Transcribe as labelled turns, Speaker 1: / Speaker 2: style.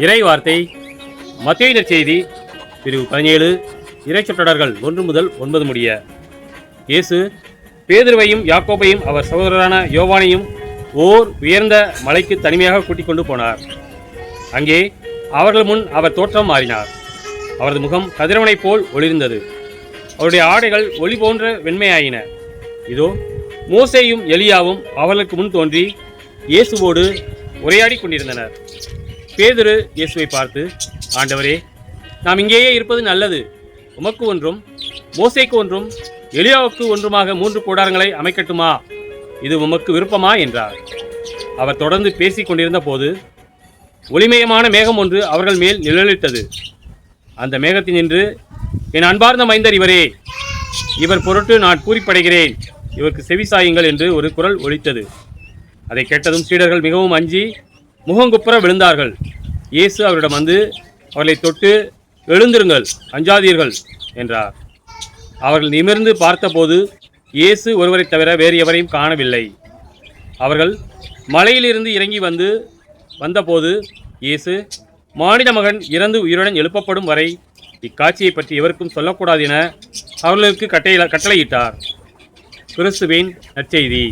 Speaker 1: இறை வார்த்தை மத்தேயு நற்செய்தி பிரிவு 17 இறைச்சொற்றொடர்கள் 1 முதல் 9 முடிய. இயேசு பேதுருவையும் யாக்கோபையும் அவர் சகோதரரான யோவானையும் ஓர் உயர்ந்த மலைக்கு தனிமையாக கூட்டிக் கொண்டு போனார். அங்கே அவர்கள் முன் அவர் தோற்றம் மாறினார். அவரது முகம் கதிரவனைப் போல் ஒளிர்ந்தது. அவருடைய ஆடைகள் ஒளி போன்ற வெண்மையாயின. இதோ மோசேயும் எலியாவும் அவர்களுக்கு முன் தோன்றி இயேசுவோடு உரையாடி கொண்டிருந்தனர். பேதுரு இயேசுவை பார்த்து, ஆண்டவரே, நாம் இங்கேயே இருப்பது நல்லது. உமக்கு ஒன்றும் மோசேக்கு ஒன்றும் எலியாவுக்கு ஒன்றுமாக 3 கூடாரங்களை அமைக்கட்டுமா? இது உமக்கு விருப்பமா என்றார். அவர் தொடர்ந்து பேசிக் கொண்டிருந்த போது ஒளிமயமான மேகம் ஒன்று அவர்கள் மேல் நிழலிட்டது. அந்த மேகத்தினின்று, என் அன்பார்ந்த மைந்தர் இவரே, இவர் பொருட்டு நான் பூரிப்படைகிறேன், இவருக்கு செவிசாயுங்கள் என்று ஒரு குரல் ஒலித்தது. அதை கேட்டதும் சீடர்கள் மிகவும் அஞ்சி முகங்குப்புற விழுந்தார்கள். இயேசு அவரிடம் வந்து அவர்களை தொட்டு, எழுந்திருங்கள், அஞ்சாதீர்கள் என்றார். அவர்கள் நிமிர்ந்து பார்த்தபோது இயேசு ஒருவரை தவிர வேறு எவரையும் காணவில்லை. அவர்கள் மலையிலிருந்து இறங்கி வந்தபோது இயேசு, மானிட மகன் இறந்து உயிருடன் எழுப்பப்படும் வரை இக்காட்சியை பற்றி எவருக்கும் சொல்லக்கூடாது என அவர்களுக்கு கட்டளையிட்டார். கிறிஸ்துவின் நற்செய்தி.